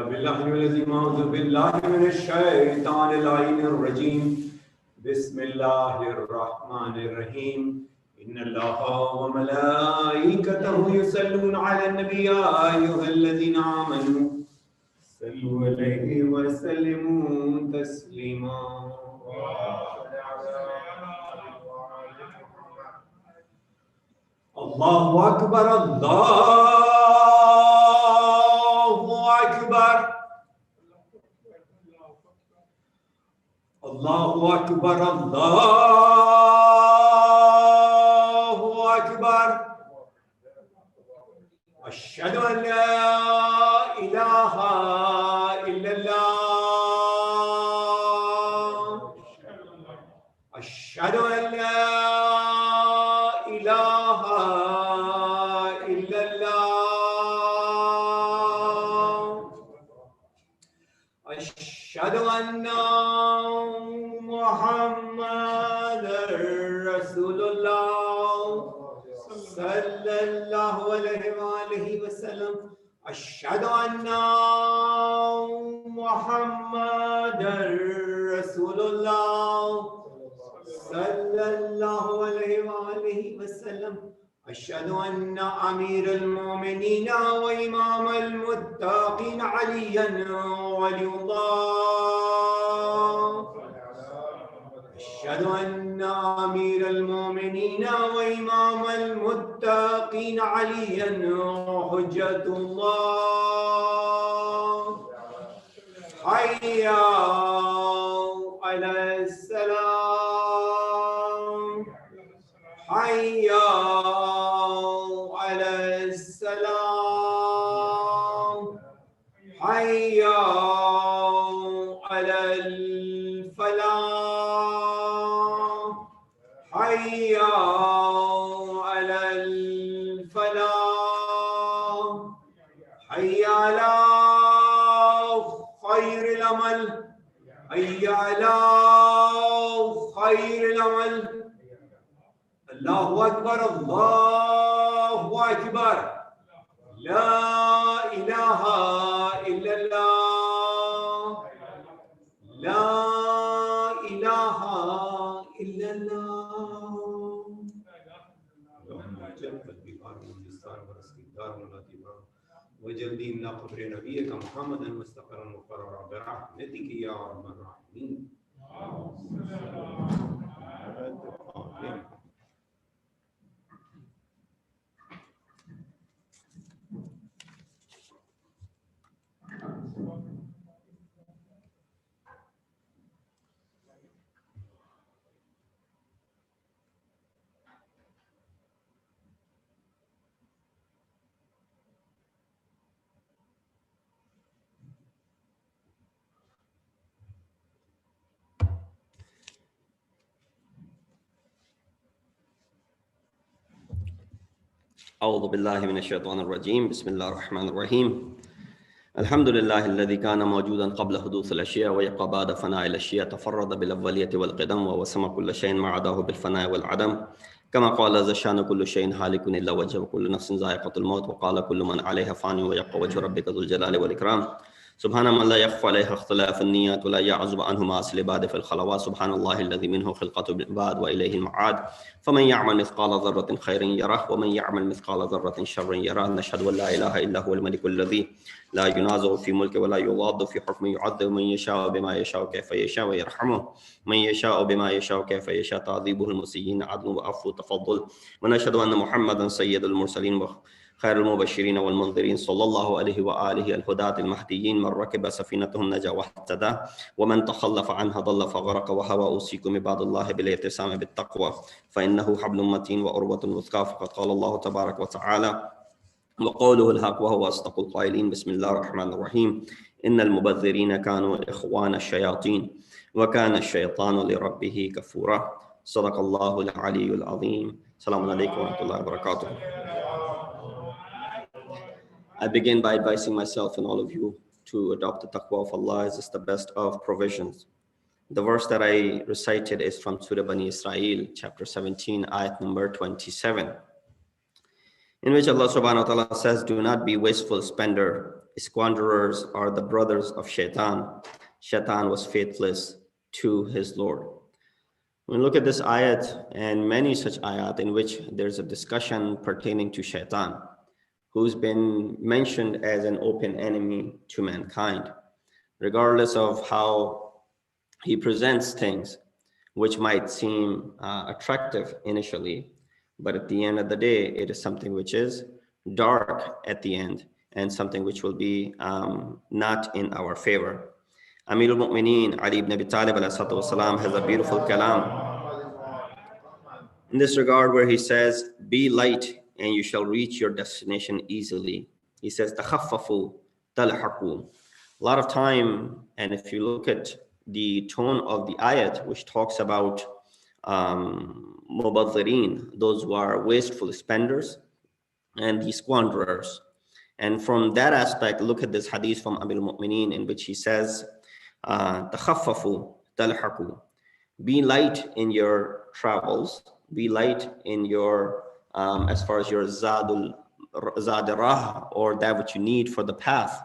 بالله العظيم أعوذ بالله من الشيطان اللعين الرجيم بسم الله الرحمن الرحيم إن الله وملائكته يصلون على النبي يا أيها الذين آمنوا صلوا عليه وسلموا تسليما الله أكبر الله أكبر الله أكبر الله أكبر أشهد أن لا إله إلا الله أشهد أن لا إله إلا الله أشهد أن محمدا رسول الله صلى الله عليه وآله وسلم أشهد أن محمدا رسول الله صلى الله عليه وآله وسلم أشهد أن أمير المؤمنين وإمام المتقين عليا ولي الله أشهد أن أمير المؤمنين وإمام المتقين عليا حجة الله حي على السلام حي على السلام حي على الفلاح حي على الفلاح حي على خير العمل حي على خير العمل الله أكبر الله أكبر لا إله إلا الله لا إله إلا الله اللهم اجعل قلبي قارئا بالصار ورزقي دارا ولا تبار وجلدي من قبر نبيك محمدا مستقرا مقررا برحمتك يا أرحم الراحمين أعوذ بالله من الشيطان الرجيم بسم الله الرحمن الرحيم الحمد لله الذي كان موجودا قبل حدوث الأشياء ويبقى بعد فناء الأشياء تفرد بالأولية والقدم ووسم كل شيء ما عداه بالفناء والعدم كما قال ذا الشان كل شيء هالك إلا وجهه وكل نفس ذائقة الموت وقال كل من عليها فان ويبقى وجه ربك ذو الجلال والإكرام سبحان من لا يخفى عليه اختلاف النيات ولا يعزب عنه معاصي العباد في الخلوات سبحان الله الذي منه خلقة العباد وإليه المعاد فمن يعمل مثقال ذرة خيرا يره ومن يعمل مثقال ذرة شرا يره نشهد أن لا إله إلا هو الملك الذي لا ينازع في ملكه ولا يضاد في حكمه يعذب من يشاء بما يشاء كيف يشاء ويرحمه من يشاء بما يشاء كيف يشاء تعذيبه المسيئين عدل وعفو تفضل ونشهد أن محمدا سيد المرسلين خير المبشرين والمنذرين صلى الله عليه وآله الهداة المهديين من ركب سفينتهم نجا واهتدى ومن تخلف عنها ضل فغرق وهوى أوصيكم عباد الله بالاعتصام بالتقوى فإنه حبل متين وأروة وثقى فقد قال الله تبارك وتعالى وقوله الحق وهو أصدق القائلين بسم الله الرحمن الرحيم إن المبذرين كانوا إخوان الشياطين وكان الشيطان لربه كفورا صدق الله العلي العظيم السلام عليكم ورحمة الله وبركاته. I begin by advising myself and all of you to adopt the taqwa of Allah as is the best of provisions. The verse that I recited is from Surah Bani Israel, chapter 17, ayat number 27, in which Allah subhanahu wa ta'ala says, do not be wasteful spender Squanderers are the brothers of Shaitan. Shaitan was faithless to his Lord. When we look at this ayat and many such ayat in which there's a discussion pertaining to Shaitan, who's been mentioned as an open enemy to mankind, regardless of how he presents things, which might seem attractive initially, but at the end of the day, it is something which is dark at the end and something which will be not in our favor. Amir al-Mu'mineen Ali ibn Abi Talib ﷺ has a beautiful kalam in this regard where he says, be light and you shall reach your destination easily. He says, takhaffafu talhaqu. A lot of time, and if you look at the tone of the ayat, which talks about mubadhirin, those who are wasteful spenders, and the squanderers. And from that aspect, look at this hadith from Amir al-Mu'mineen in which he says, takhaffafu talhaqu. Be light in your travels, be light in your, as far as your zadul zadirah, or that which you need for the path,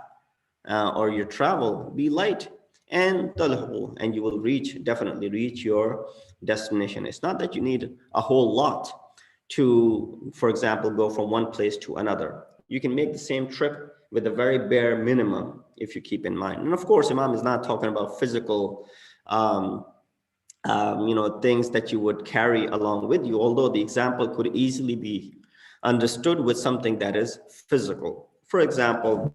or your travel, be light, and talhu, and you will definitely reach your destination. It's not that you need a whole lot to, for example, go from one place to another. You can make the same trip with a very bare minimum if you keep in mind. And of course, Imam is not talking about physical things that you would carry along with you, although the example could easily be understood with something that is physical. For example,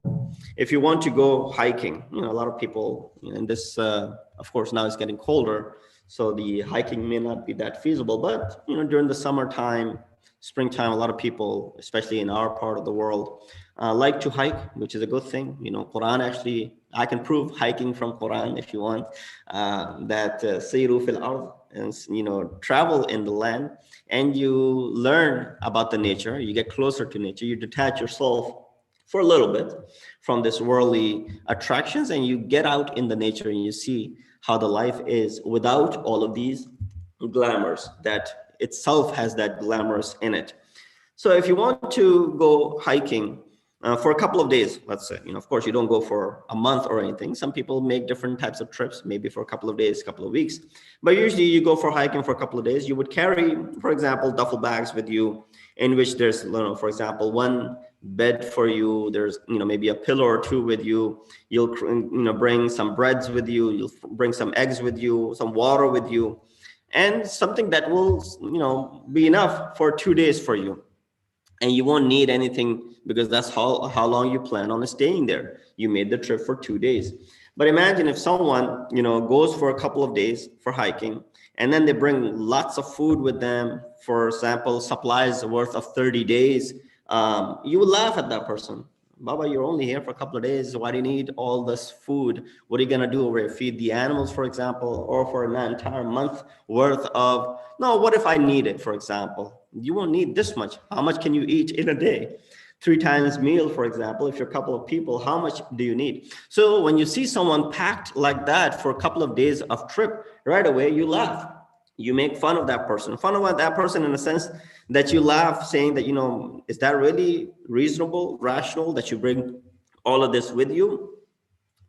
if you want to go hiking, a lot of people in this, of course, now it's getting colder, so the hiking may not be that feasible, but during the summertime, springtime, a lot of people, especially in our part of the world, like to hike, which is a good thing. Quran actually, I can prove hiking from Quran if you want, that sayru fil ard, and travel in the land, and you learn about the nature, you get closer to nature, you detach yourself for a little bit from this worldly attractions, and you get out in the nature and you see how the life is without all of these glamours that itself has that glamorous in it. So if you want to go hiking for a couple of days, let's say, of course you don't go for a month or anything. Some people make different types of trips, maybe for a couple of days, couple of weeks, but usually you go for hiking for a couple of days. You would carry, for example, duffel bags with you in which there's, for example, one bed for you, there's maybe a pillow or two with you, you'll bring some breads with you, you'll bring some eggs with you, some water with you, and something that will be enough for 2 days for you, and you won't need anything because that's how long you plan on staying there. You made the trip for 2 days. But imagine if someone goes for a couple of days for hiking, and then they bring lots of food with them, for example, supplies worth of 30 days. You would laugh at that person. Baba, you're only here for a couple of days. Why do you need all this food? What are you going to do over here? Feed the animals, for example, or for an entire month worth of, no, what if I need it, for example? You won't need this much. How much can you eat in a day? 3 times meal, for example, if you're a couple of people, how much do you need? So when you see someone packed like that for a couple of days of trip, right away, you laugh. You make fun of that person in a sense that you laugh, saying that, is that really reasonable, rational that you bring all of this with you?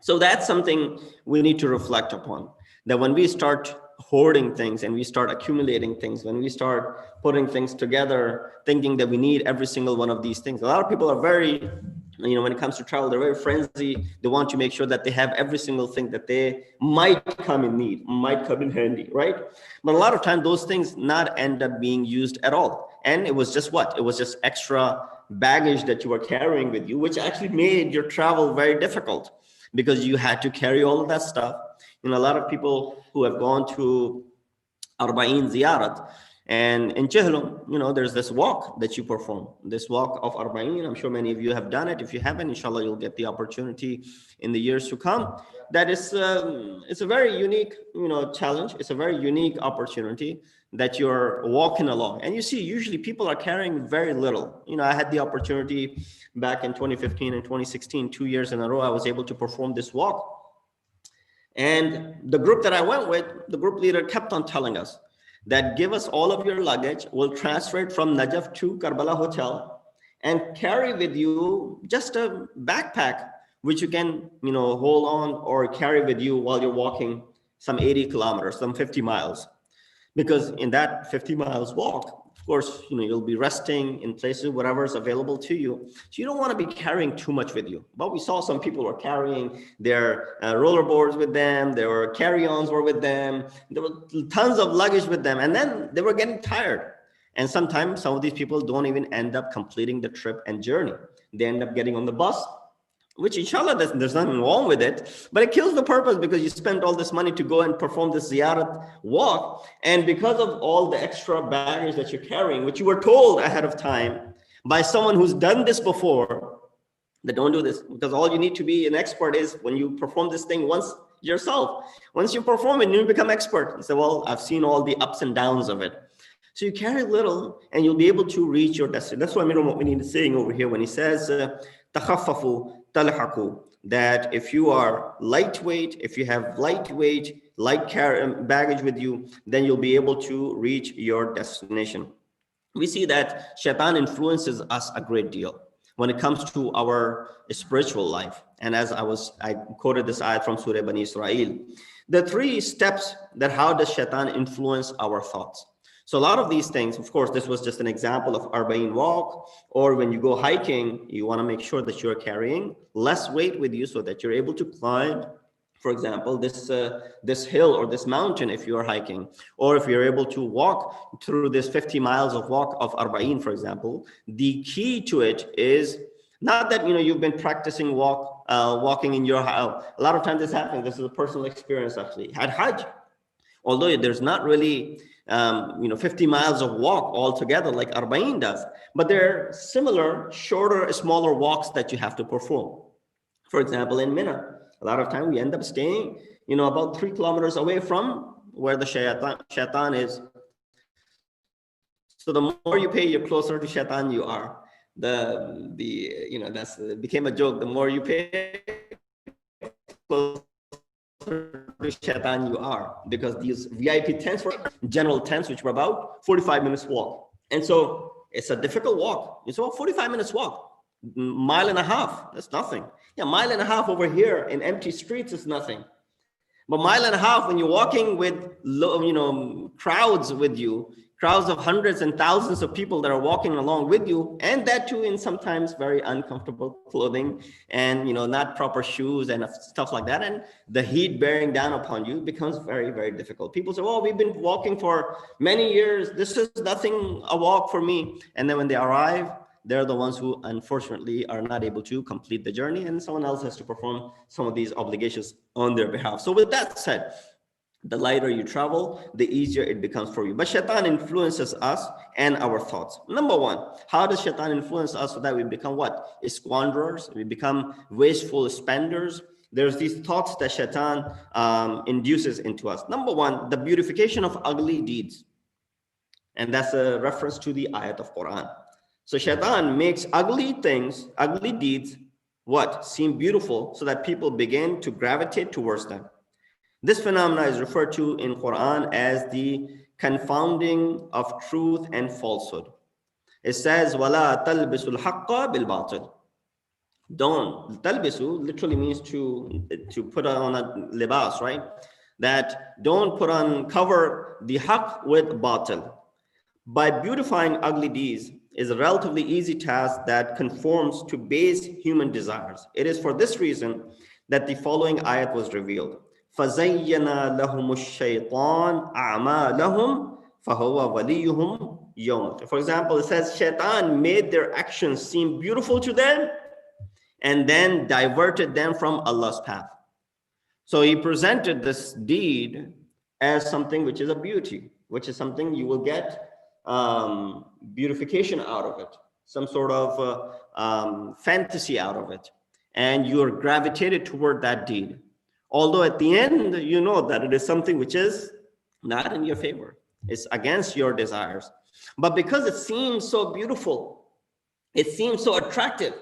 So that's something we need to reflect upon, that when we start hoarding things and we start accumulating things, when we start putting things together, thinking that we need every single one of these things. A lot of people are very, when it comes to travel, they're very frenzy. They want to make sure that they have every single thing that they might come in need, might come in handy, right? But a lot of times those things not end up being used at all. And it was just what? It was just extra baggage that you were carrying with you, which actually made your travel very difficult because you had to carry all of that stuff. A lot of people who have gone to Arba'in Ziyarat, and in Chihlum, there's this walk that you perform, this walk of Arba'in. I'm sure many of you have done it. If you haven't, inshallah, you'll get the opportunity in the years to come. That is, it's a very unique, challenge. It's a very unique opportunity that you're walking along. And you see, usually people are carrying very little. I had the opportunity back in 2015 and 2016, 2 years in a row, I was able to perform this walk. And the group that I went with, the group leader kept on telling us that give us all of your luggage, we'll transfer it from Najaf to Karbala Hotel and carry with you just a backpack which you can, hold on or carry with you while you're walking some 80 kilometers, some 50 miles. Because in that 50 miles walk, of course, you'll be resting in places, whatever is available to you. So you don't want to be carrying too much with you. But we saw some people were carrying their roller boards with them. Their carry-ons were with them. There were tons of luggage with them. And then they were getting tired. And sometimes some of these people don't even end up completing the trip and journey. They end up getting on the bus, which inshallah, there's nothing wrong with it, but it kills the purpose because you spent all this money to go and perform this ziyarat walk. And because of all the extra baggage that you're carrying, which you were told ahead of time by someone who's done this before, that don't do this, because all you need to be an expert is when you perform this thing once yourself. Once you perform it, you become expert. You say, well, I've seen all the ups and downs of it. So you carry little and you'll be able to reach your destination. That's what Amir al-Mu'mineen is saying over here when he says, تَخَفَّفُوا تَلْحَقُوا, that if you are lightweight, if you have light baggage with you, then you'll be able to reach your destination. We see that shaitan influences us a great deal when it comes to our spiritual life. And as I quoted this ayat from Surah Bani Israel, the 3 steps that how does shaitan influence our thoughts. So a lot of these things, of course, this was just an example of Arba'in walk, or when you go hiking, you want to make sure that you're carrying less weight with you so that you're able to climb, for example, this hill or this mountain if you're hiking, or if you're able to walk through this 50 miles of walk of Arba'in, for example. The key to it is not that, you've been practicing walking in your house. A lot of times this happens. This is a personal experience actually at Hajj. Although there's not really 50 miles of walk altogether like Arba'in does, but there are similar, shorter, smaller walks that you have to perform. For example, in Mina, a lot of time we end up staying, about 3 kilometers away from where the shaitan is. So the more you pay, you're closer to shaitan you are. That's became a joke. The more you pay, closer to shaitan you are, because these VIP tents were general tents, which were about 45 minutes walk. And so it's a difficult walk. It's about 45 minutes walk, mile and a half. That's nothing. Yeah, mile and a half over here in empty streets is nothing. But mile and a half when you're walking with crowds with you, crowds of hundreds and thousands of people that are walking along with you, and that too in sometimes very uncomfortable clothing and not proper shoes and stuff like that, and the heat bearing down upon you becomes very, very difficult. People say, well, we've been walking for many years, this is nothing a walk for me. And then when they arrive, they're the ones who unfortunately are not able to complete the journey, and someone else has to perform some of these obligations on their behalf. So with that said, the lighter you travel, the easier it becomes for you. But shaitan influences us and our thoughts. Number 1, how does shaitan influence us so that we become what? Squanderers. We become wasteful spenders. There's these thoughts that shaitan induces into us. Number 1, the beautification of ugly deeds. And that's a reference to the ayat of Quran. So shaitan makes ugly things, ugly deeds, what? Seem beautiful so that people begin to gravitate towards them. This phenomenon is referred to in Quran as the confounding of truth and falsehood. It says, وَلَا تَلْبِسُ الْحَقَّ بِالْبَاطِلِ. Don't. Talbisu literally means to put on a libas, right? That don't cover the haqq with batil. By beautifying ugly deeds is a relatively easy task that conforms to base human desires. It is for this reason that the following ayat was revealed. فَزَيَّنَا لَهُمُ الشَّيْطَانِ أَعْمَالَهُمْ فَهُوَ وَلِيُّهُمْ يَوْمَ. For example, it says shaitan made their actions seem beautiful to them and then diverted them from Allah's path. So he presented this deed as something which is a beauty, which is something you will get beautification out of it, some sort of fantasy out of it, and you're gravitated toward that deed. Although at the end, you know that it is something which is not in your favor. It's against your desires. But because it seems so beautiful, it seems so attractive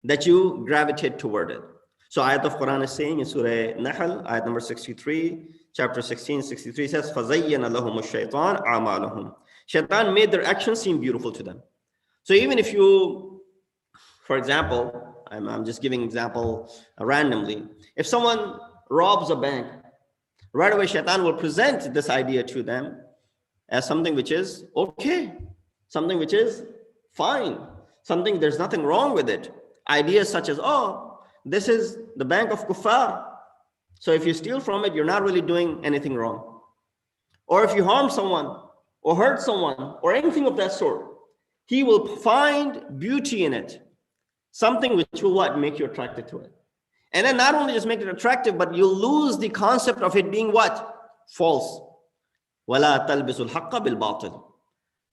that you gravitate toward it. So ayat of Quran is saying in Surah Nahl, ayat number 63, chapter 16, 63 says, فَزَيَّنَ لَهُمُ الشَّيْطَانِ أَعْمَالَهُمْ. Shaitan made their actions seem beautiful to them. So even if you, for example, I'm just giving example randomly. If someone robs a bank, right away shaitan will present this idea to them as something which is okay, something which is fine, something there's nothing wrong with it. Ideas such as, oh, this is the bank of kuffar, so if you steal from it, you're not really doing anything wrong. Or if you harm someone or hurt someone or anything of that sort, he will find beauty in it, something which will what? Make you attracted to it. And then not only just make it attractive, but you'll lose the concept of it being what? False. وَلَا تَلْبِسُ الْحَقَّ بِالْبَاطِلِ.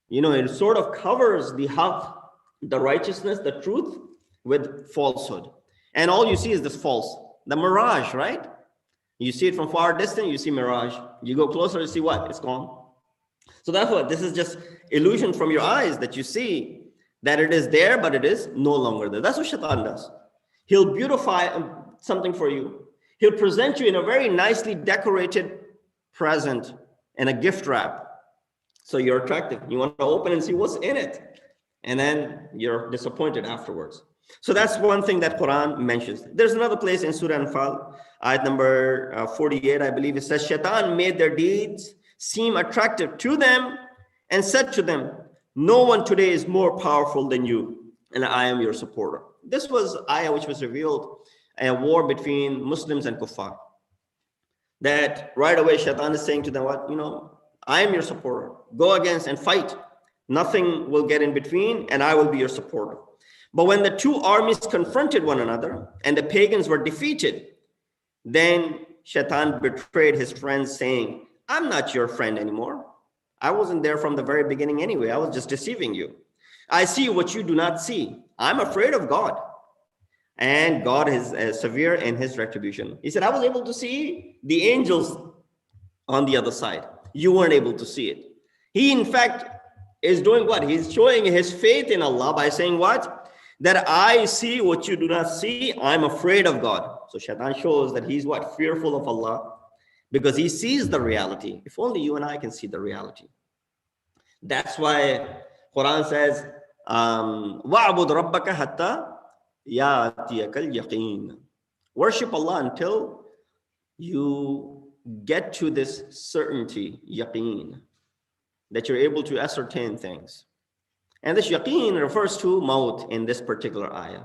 You know, it sort of covers the haqq, the righteousness, the truth, with falsehood. And all you see is this false, the mirage, right? You see it from far distance, you see mirage. You go closer, you see what? It's gone. So that's what, this is just illusion from your eyes that you see that it is there, but it is no longer there. That's what shaitan does. He'll beautify something for you. He'll present you in a very nicely decorated present and a gift wrap. So you're attractive. You want to open and see what's in it. And then you're disappointed afterwards. So that's one thing that Quran mentions. There's another place in Surah Anfal, ayat number 48, I believe. It says, Shaitan made their deeds seem attractive to them and said to them, no one today is more powerful than you, and I am your supporter. This was ayah which was revealed, a war between Muslims and kuffar. That right away Shaitan is saying to them, what? You know, I am your supporter. Go against and fight. Nothing will get in between, and I will be your supporter. But when the two armies confronted one another and the pagans were defeated, then Shaitan betrayed his friends, saying, I'm not your friend anymore. I wasn't there from the very beginning anyway. I was just deceiving you. I see what you do not see. I'm afraid of God. And God is severe in his retribution. He said, I was able to see the angels on the other side. You weren't able to see it. He, in fact, is doing what? He's showing his faith in Allah by saying what? That I see what you do not see. I'm afraid of God. So Shaitan shows that he's what? Fearful of Allah. Because he sees the reality. If only you and I can see the reality. That's why Quran says, وَعْبُدْ رَبَّكَ حَتَّى يَأْتِيَكَ الْيَقِينَ. Worship Allah until you get to this certainty, yaqeen, that you're able to ascertain things. And this yaqeen refers to maut in this particular ayah.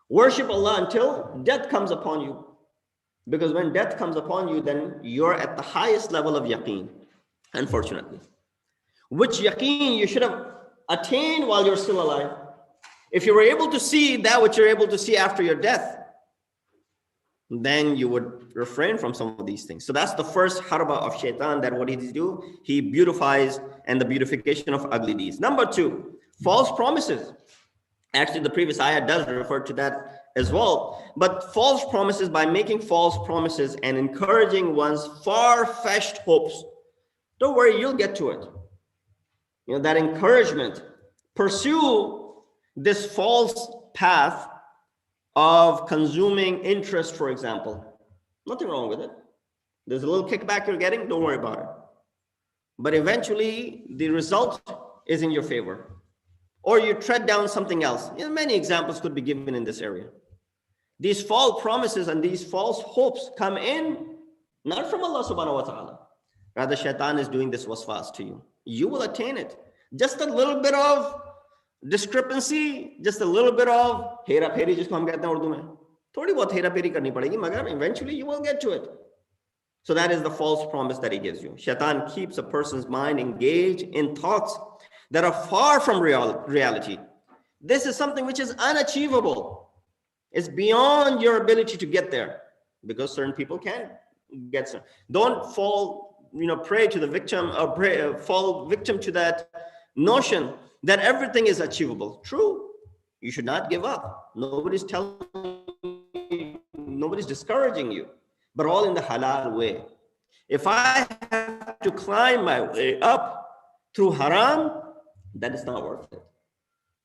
Worship Allah until death comes upon you. Because when death comes upon you, then you're at the highest level of yaqeen, unfortunately. Which yaqeen you should have attained while you're still alive. If you were able to see that which you're able to see after your death, then you would refrain from some of these things. So that's the first harba of shaitan, that what he do, he beautifies, and the beautification of ugly deeds. Number two, false promises. Actually, the previous ayah does refer to that as well. But false promises, by making false promises and encouraging one's far-fetched hopes. Don't worry, you'll get to it. You know, that encouragement. Pursue this false path of consuming interest, for example. Nothing wrong with it. There's a little kickback you're getting, don't worry about it. But eventually, the result is in your favor. Or you tread down something else. You know, many examples could be given in this area. These false promises and these false hopes come in, not from Allah subhanahu wa ta'ala. Rather, shaitan is doing this waswas to you. You will attain it. Just a little bit of discrepancy, just a little bit of hera pheri, jisko hum kehte hain Urdu mein. Thodi bahut hera pheri karni padegi, magar eventually you will get to it. So that is the false promise that he gives you. Shaitan keeps a person's mind engaged in thoughts that are far from reality. This is something which is unachievable. It's beyond your ability to get there, because certain people can get there. Don't fall, prey to the victim, or fall victim to that notion that everything is achievable. True, you should not give up. Nobody's telling you, nobody's discouraging you, but all in the halal way. If I have to climb my way up through haram, that is not worth it.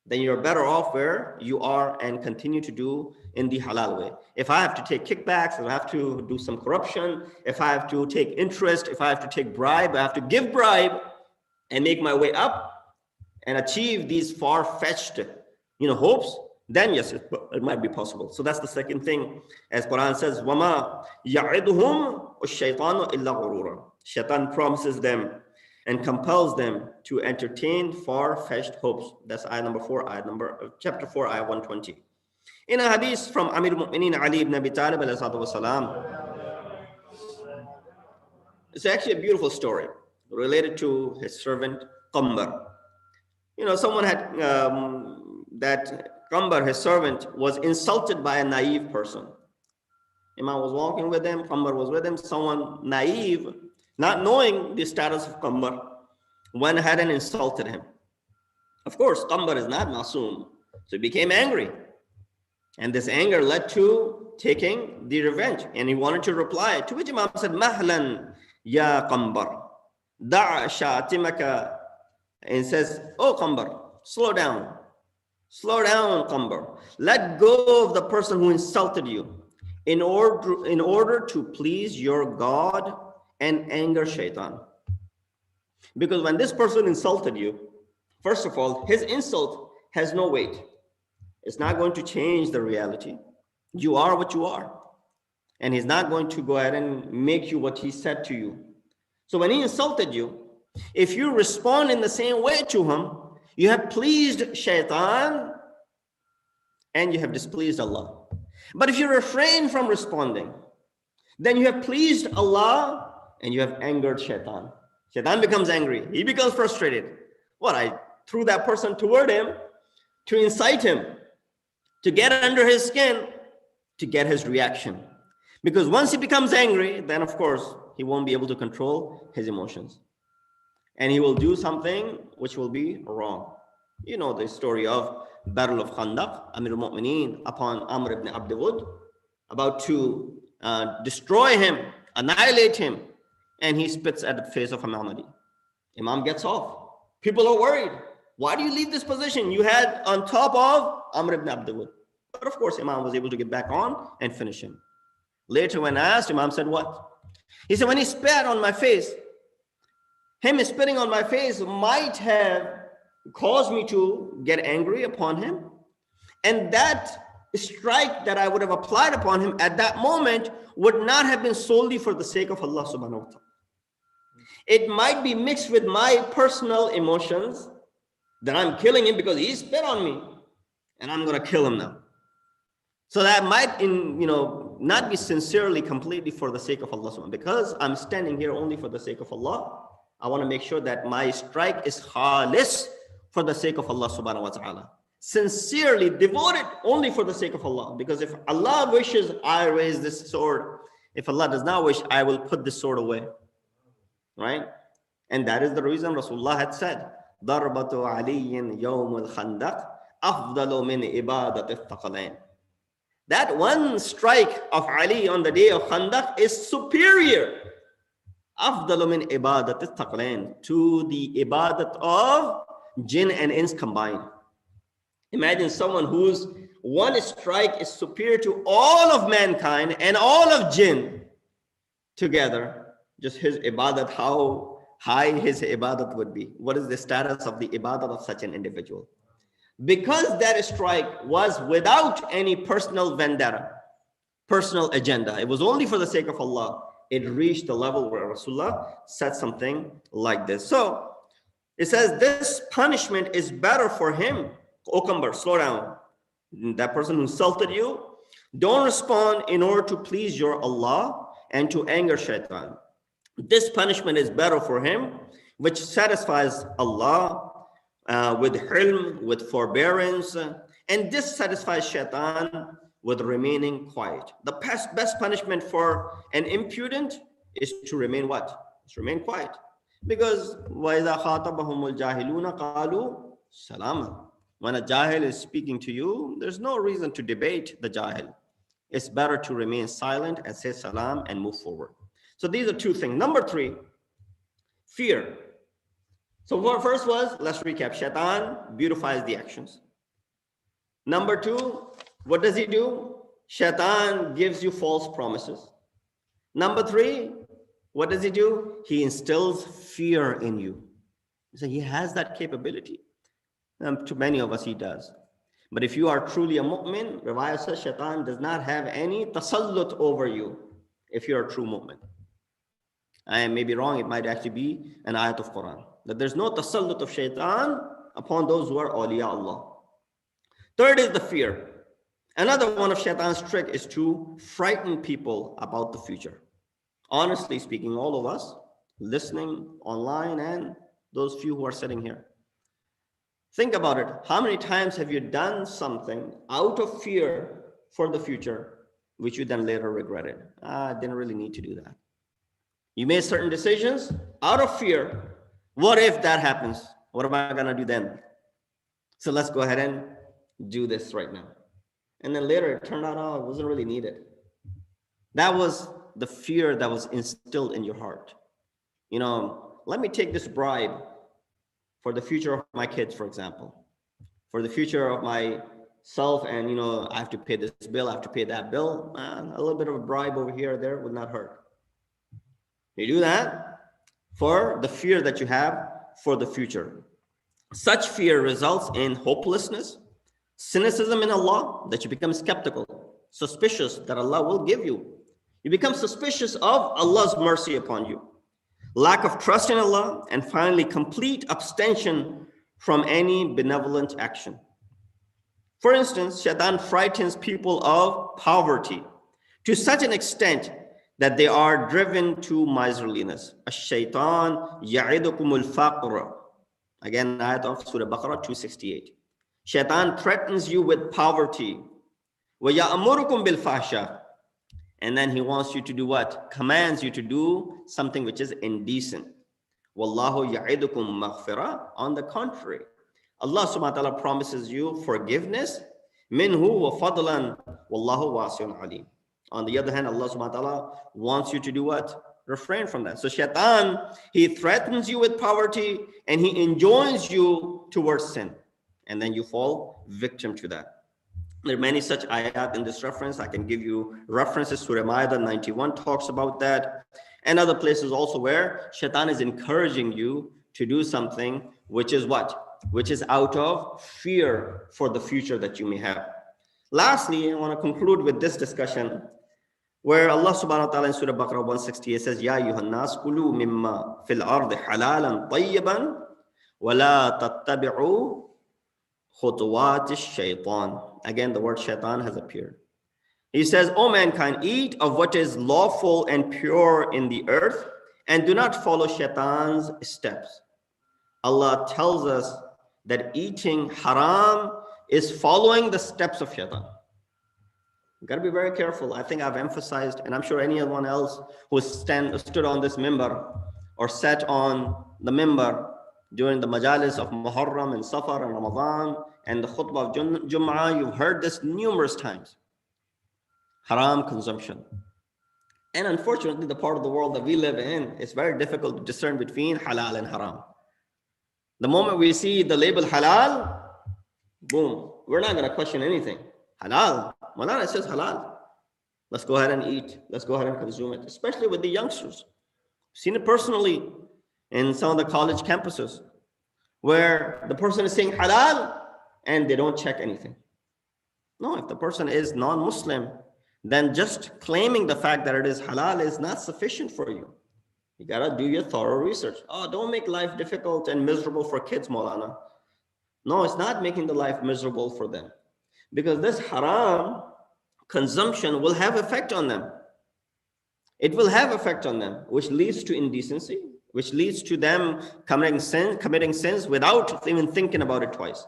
Then you're better off where you are and continue to do in the halal way. If I have to take kickbacks, if I have to do some corruption, if I have to take interest, if I have to take bribe, I have to give bribe and make my way up and achieve these far-fetched, hopes, then yes, it might be possible. So that's the second thing. As Quran says, وَمَا يَعِدُهُمْ الشَّيْطَانُ إِلَّا غُرُورًا. Shaitan promises them and compels them to entertain far-fetched hopes. That's ayah number 4, chapter 4, ayah 120. In a hadith from Amir al-Mu'mineen Ali ibn Abi Talib alayhi salatu wasalam, it's actually a beautiful story related to his servant Qambar. Someone had that Qambar, his servant, was insulted by a naive person. Imam was walking with him, Qambar was with him. Someone naive, not knowing the status of Qambar, went ahead and insulted him. Of course, Qambar is not masoom, so he became angry. And this anger led to taking the revenge, and he wanted to reply. To which Imam said, Mahlan ya Qambar, da' sha'atimaka. And says, oh Qambar, slow down, Qambar. Let go of the person who insulted you in order to please your God and anger shaitan. Because when this person insulted you, first of all, his insult has no weight. It's not going to change the reality. You are what you are. And he's not going to go ahead and make you what he said to you. So when he insulted you, if you respond in the same way to him, you have pleased shaitan and you have displeased Allah. But if you refrain from responding, then you have pleased Allah and you have angered shaitan. Shaitan becomes angry. He becomes frustrated. I threw that person toward him to incite him, to get under his skin, to get his reaction. Because once he becomes angry, then of course, he won't be able to control his emotions. And he will do something which will be wrong. You know the story of Battle of Khandaq, Amir al-Mu'mineen upon Amr ibn Abd about to destroy him, annihilate him, and he spits at the face of Imam Ali. Imam gets off. People are worried. Why do you leave this position you had on top of Amr ibn Abd? But of course, Imam was able to get back on and finish him. Later when asked, Imam said what? He said, when he spat on my face, him spitting on my face might have caused me to get angry upon him. And that strike that I would have applied upon him at that moment would not have been solely for the sake of Allah subhanahu wa ta'ala. It might be mixed with my personal emotions that I'm killing him because he spit on me and I'm going to kill him now. So that might, not be sincerely, completely for the sake of Allah subhanahu wa ta'ala. Because I'm standing here only for the sake of Allah, I want to make sure that my strike is khalis for the sake of Allah subhanahu wa ta'ala. Sincerely devoted only for the sake of Allah. Because if Allah wishes, I raise this sword. If Allah does not wish, I will put this sword away. Right? And that is the reason Rasulullah had said, ضَرْبَةُ عَلِيٍّ يَوْمُ الْخَنْدَقِ أَفْضَلُ مِنْ إِبَادَةِ الثَّقَلَيْنِ. That one strike of Ali on the day of Khandaq is superior أَفْضَلُ مِنْ إِبَادَةِ الثَّقَلَيْنِ to the ibadat of jinn and ins combined. Imagine someone whose one strike is superior to all of mankind and all of jinn together. Just his ibadat, how high his ibadat would be. What is the status of the ibadat of such an individual? Because that strike was without any personal vendetta, personal agenda. It was only for the sake of Allah. It reached the level where Rasulullah said something like this. So it says this punishment is better for him. O Qambar, slow down. That person who insulted you, don't respond in order to please your Allah and to anger shaitan. This punishment is better for him, which satisfies Allah with hilm, with forbearance, and dissatisfies shaitan with remaining quiet. The best punishment for an impudent is to remain what? To remain quiet. Because وَإِذَا خَاطَبَهُمُ الْجَاهِلُونَ قَالُوا سَلَامًا. When a jahil is speaking to you, there's no reason to debate the jahil. It's better to remain silent and say salam and move forward. So these are two things. Number 3, fear. So what first was, let's recap, shaitan beautifies the actions. Number 2, what does he do? Shaitan gives you false promises. Number 3, what does he do? He instills fear in you. So he has that capability. To many of us, he does. But if you are truly a mu'min, Riwayah says shaitan does not have any tasallut over you if you're a true mu'min. I may be wrong, it might actually be an ayat of Quran. That there's no tasallut of shaitan upon those who are awliya Allah. Third is the fear. Another one of shaitan's trick is to frighten people about the future. Honestly speaking, all of us listening online and those few who are sitting here, think about it. How many times have you done something out of fear for the future, which you then later regretted? I didn't really need to do that. You made certain decisions out of fear. What if that happens? What am I going to do then? So let's go ahead and do this right now. And then later it turned out, oh, it wasn't really needed. That was the fear that was instilled in your heart. You know, let me take this bribe for the future of my kids, for example, for the future of myself. And, you know, I have to pay this bill, I have to pay that bill. A little bit of a bribe over here or there would not hurt. You do that for the fear that you have for the future. Such fear results in hopelessness, cynicism in Allah, that you become skeptical, suspicious that Allah will give you. You become suspicious of Allah's mercy upon you. Lack of trust in Allah, and finally, complete abstention from any benevolent action. For instance, shaitan frightens people of poverty to such an extent that they are driven to miserliness. Ash-shaytan ya'idukum al-faqr. Again, ayat of Surah Baqarah 268. Shaitan threatens you with poverty. وَيَأْمُرُكُمْ بِالْفَحْشَةِ. And then he wants you to do what? Commands you to do something which is indecent. Wallahu ya'idukum maghfirah. On the contrary, Allah subhanahu wa ta'ala promises you forgiveness. Minhu wa fadlan. Wallahu wasi'un alim. On the other hand, Allah subhanahu wa ta'ala wants you to do what? Refrain from that. So shaitan, he threatens you with poverty and he enjoins you towards sin. And then you fall victim to that. There are many such ayat in this reference. I can give you references. Surah Ma'idah 91 talks about that. And other places also where shaitan is encouraging you to do something which is what? Which is out of fear for the future that you may have. Lastly, I want to conclude with this discussion where Allah subhanahu wa ta'ala in Surah Baqarah 168 says, Ya ayyuhan nas kulu mimma fil ardi halalan tayyiban wa la tattabi'u khutuwatish shaytan. Again, the word shaitan has appeared. He says, O mankind, eat of what is lawful and pure in the earth, and do not follow shaitan's steps. Allah tells us that eating haram is following the steps of shaitan. You've got to be very careful. I think I've emphasized, and I'm sure anyone else who stood on this mimbar or sat on the mimbar during the majalis of Muharram and Safar and Ramadan and the khutbah of Jumah, you've heard this numerous times. Haram consumption. And unfortunately, the part of the world that we live in, it's very difficult to discern between halal and haram. The moment we see the label halal, boom, we're not going to question anything. Halal, Malana, it says halal. Let's go ahead and eat. Let's go ahead and consume it, especially with the youngsters. I've seen it personally in some of the college campuses where the person is saying halal and they don't check anything. No, if the person is non-Muslim, then just claiming the fact that it is halal is not sufficient for you. You gotta do your thorough research. Oh, don't make life difficult and miserable for kids, Maulana. No, it's not making the life miserable for them. Because this haram consumption will have effect on them. It will have effect on them, which leads to indecency, which leads to them committing sins without even thinking about it twice.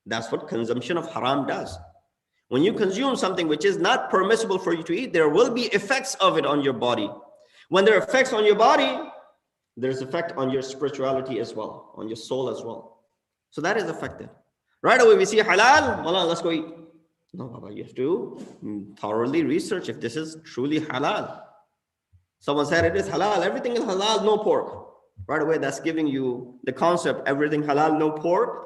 That's what consumption of haram does. When you consume something which is not permissible for you to eat, there will be effects of it on your body. When there are effects on your body, there's effect on your spirituality as well, on your soul as well. So that is affected. Right away we see halal, well, let's go eat. No, Baba, you have to thoroughly research if this is truly halal. Someone said it is halal, everything is halal, no pork. Right away that's giving you the concept, everything halal, no pork,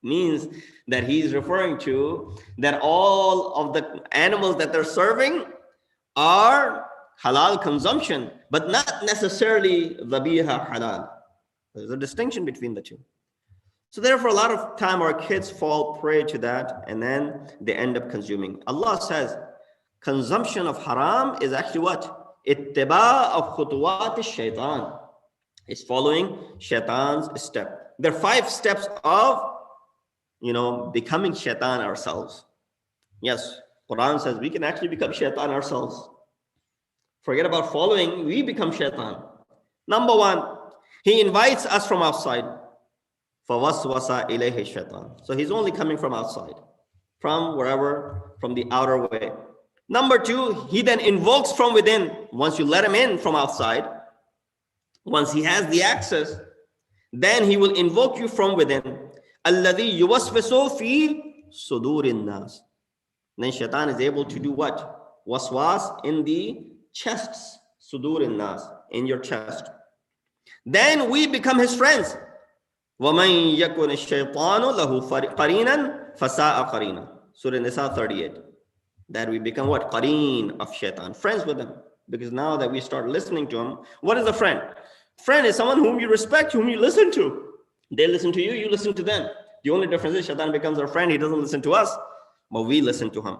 means that he's referring to that all of the animals that they're serving are halal consumption, but not necessarily dhabiha halal. There's a distinction between the two. So therefore, a lot of time our kids fall prey to that, and then they end up consuming. Allah says, consumption of haram is actually what? Ittiba of khutuwat shaitan. It's following shaitan's step. There are 5 steps of, becoming shaitan ourselves. Yes, Quran says we can actually become shaitan ourselves. Forget about following, we become shaitan. Number 1, he invites us from outside. فَوَسْوَسَ إِلَيْهِ الشَّيْطَانُ. So he's only coming from outside, from wherever, from the outer way. Number 2, he then invokes from within. Once you let him in from outside, once he has the access, then he will invoke you from within. الَّذِي يُوَسْوِسُ فِي صُدُورِ النَّاسِ. Then shaitan is able to do what? Waswas in the chests. Sudur النَّاسِ, in your chest. Then we become his friends. وَمَنْ يَكُنِ الشَّيْطَانُ لَهُ قَرِينًا فَسَاءَ قَرِينًا. Surah Nisa 38. That we become what? Qareen of shaitan. Friends with him. Because now that we start listening to him, what is a friend? Friend is someone whom you respect, whom you listen to. They listen to you, you listen to them. The only difference is shaitan becomes our friend. He doesn't listen to us, but we listen to him.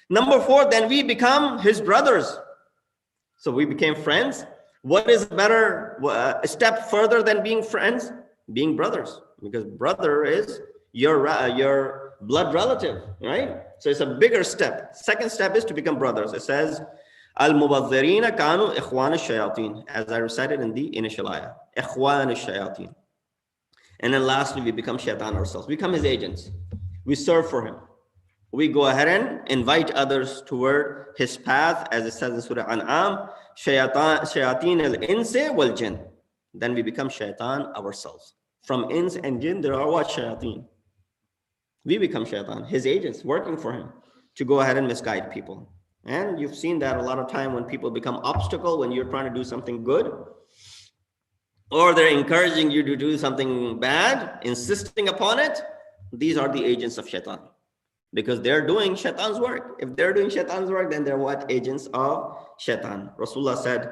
Number 4, then we become his brothers. So we became friends. What is a better step further than being friends? Being brothers. Because brother is your blood relative, right? So it's a bigger step. Second step is to become brothers. It says, Al-Mubazzirina kanu ikhwan al-shayateen, as I recited in the initial ayah. Ikhwan al-shayateen. And then lastly, we become shaitan ourselves. We become his agents. We serve for him. We go ahead and invite others toward his path, as it says in Surah An'am, shayateen al-insi wal-jinn. Then we become shaitan ourselves. From ins and jinn, there are what? Shayateen. We become shaitan, his agents, working for him to go ahead and misguide people. And you've seen that a lot of time when people become obstacle when you're trying to do something good, or they're encouraging you to do something bad, insisting upon it. These are the agents of shaitan, because they're doing shaitan's work. If they're doing shaitan's work, then they're what? Agents of shaitan. Rasulullah said,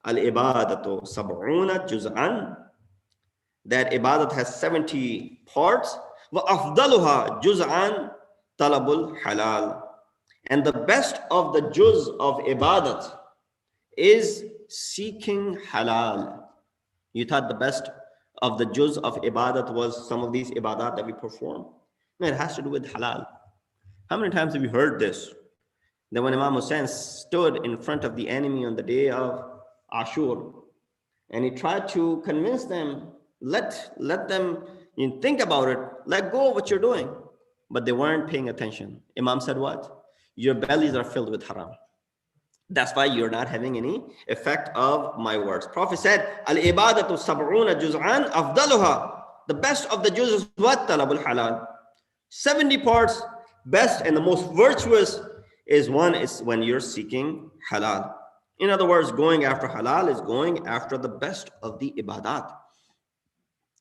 Al-ibadatu sab'una juz'an, that ibadat has 70 parts. Wa afdaluha juz'an talabul halal. And the best of the juz of ibadat is seeking halal. You thought the best of the juz of ibadat was some of these ibadat that we perform? No, it has to do with halal. How many times have you heard this? That when Imam Hussein stood in front of the enemy on the day of Ashur, and he tried to convince them, let them think about it, let go of what you're doing. But they weren't paying attention. Imam said what? Your bellies are filled with haram. That's why you're not having any effect of my words. Prophet said, Al-ibadatu sab'una juz'an afdaluha. The best of the juz is what? Talabul halal. 70 parts, best and the most virtuous is when you're seeking halal. In other words, going after halal is going after the best of the ibadat.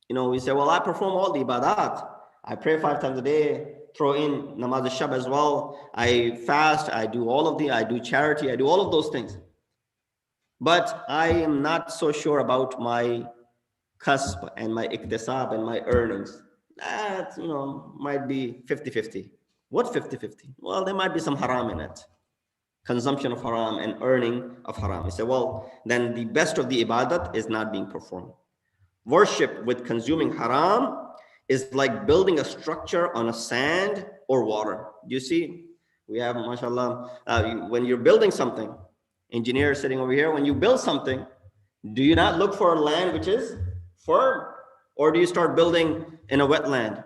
We say, well, I perform all the ibadat. I pray 5 times a day, throw in namaz al-shab as well. I fast, I do charity, I do all of those things. But I am not so sure about my kasb and my iktisab and my earnings. That, might be 50-50. What 50-50? Well, there might be some haram in it. Consumption of haram and earning of haram. You say, well, then the best of the ibadat is not being performed. Worship with consuming haram is like building a structure on a sand or water. You see, we have, mashallah, when you're building something, engineer sitting over here, when you build something, do you not look for a land which is firm? Or do you start building in a wetland?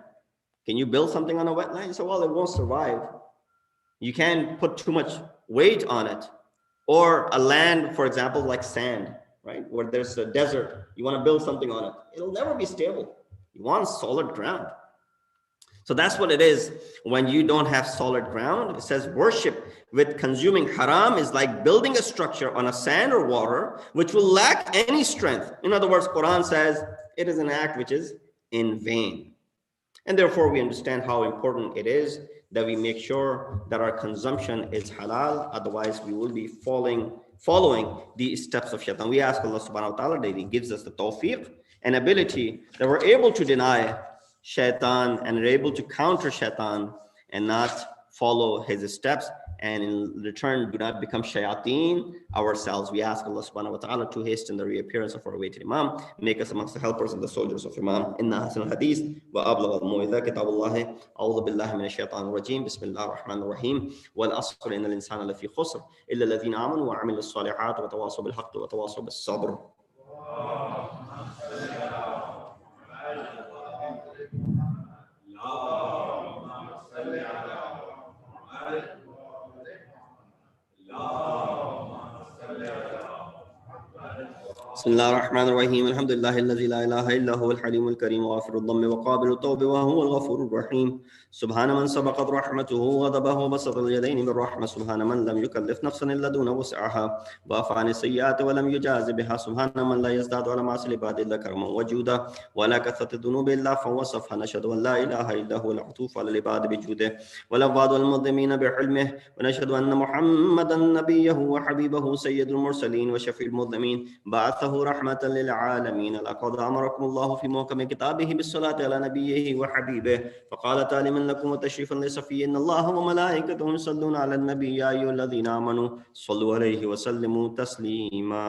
Can you build something on a wetland? You say, well, it won't survive. You can't put too much weight on it. Or a land, for example, like sand, right? Where there's a desert, you want to build something on it. It'll never be stable. You want solid ground. So that's what it is when you don't have solid ground. It says worship with consuming haram is like building a structure on a sand or water which will lack any strength. In other words, Quran says it is an act which is in vain. And therefore we understand how important it is that we make sure that our consumption is halal. Otherwise we will be following the steps of shaitan. We ask Allah subhanahu wa ta'ala that He gives us the tawfiq and ability that we're able to deny shaitan and are able to counter shaitan and not follow his steps, and in return do not become shayateen ourselves. We ask Allah subhanahu wa ta'ala to hasten the reappearance of our awaited Imam, make us amongst the helpers and the soldiers of Imam. Inna hasan al-hadith wa ablagh al-mu'idha kitabullah. A'udhu billahi minash shaitanir rajim. Bismillahir rahmanir rahim. Wal asr innal insana lafi khusr illa alladhina amanu wa 'amilus salihat wa tawasaw bil haqqi wa tawasaw bis sabr. بسم الله الرحمن الرحيم. الحمد لله الذي لا إله إلا هو الحليم الكريم غافر الضم وقابل التوب وهو الغفور الرحيم. سبحان من سبقت رحمته وغضبه وبسط اليدين بالرحمة. سبحان من لم يكلف نفسا إلا دون وسعها وعفى عن السيئات ولم يجاز بها. سبحان من لا يزداد على معاصي العباد إلا كرما وجودا ولا كثرة الذنوب إلا عفوا وصفحا. نشهد أن لا إله إلا هو العطوف على العباد بجوده والعباد والمظلمين بحلمه. ونشهد أن محمدا نبيه وحبيبه سيد المرسلين وشفيع المظلمين بعثه رحمة للعالمين. لقد أمركم الله في محكم كتابه بالصلاة على نبيه وحبيبه فقال تعالى من لكم وتشريفا لصفيه إن الله وملائكته يصلون على النبي يا أيها الذين آمنوا صلوا عليه وسلموا تسليما.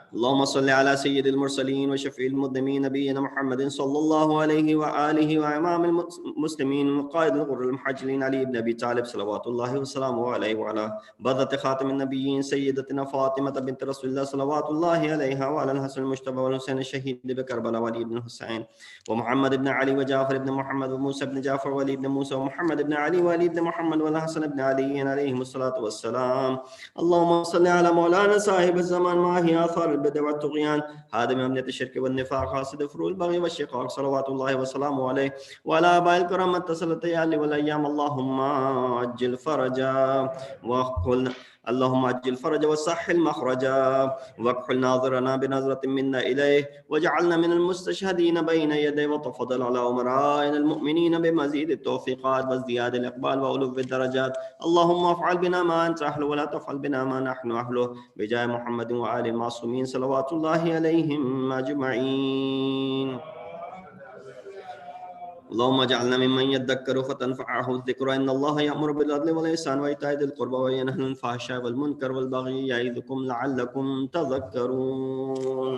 اللهم صل على سيد المرسلين وشفيع المذنبين نبينا محمد صلى الله عليه وآله وإمام المسلمين وقائد الغر المحجلين علي بن أبي طالب صلوات الله وسلامه عليه وعلى بضعة خاتم النبيين سيدتنا فاطمة بنت رسول الله صلوات الله عليها وعلى الحسن المجتبى والحسين الشهيد بكربلاء وعلي بن الحسين ومحمد بن علي وجعفر بن محمد وموسى بن جعفر وعلي بن موسى ومحمد بن علي وعلي بن محمد والحسن بن علي عليهم الصلاة والسلام. اللهم صل على مولانا صاحب الزمان ما هي آثار البدع والطغيان هادم أمنية الشرك والنفاق حاسد فروع البغي والشقاق صلوات الله وسلامه عليه وعلى آباء الكرام اتصلت الليالي والأيام. اللهم عجل فرجا اللهم عجل فرجا وسهل مخرجا واكحل ناظرنا بنظرة منا إليه واجعلنا من المستشهدين بين يديه وتفضل على أمرائنا المؤمنين بمزيد التوفيقات وازدياد الإقبال وألوف الدرجات. اللهم افعل بنا ما أنت أهله ولا تفعل بنا ما نحن أهله بجاه محمد وآل المعصومين صلوات الله عليهم أجمعين. اللهم اجعلنا ممن يذكر فتنفعه الذكر إن الله يأمر بالعدل والإحسان وإيتاء ذي القربى وينهى عن الفحشاء والمنكر والبغي يعظكم لعلكم تذكرون.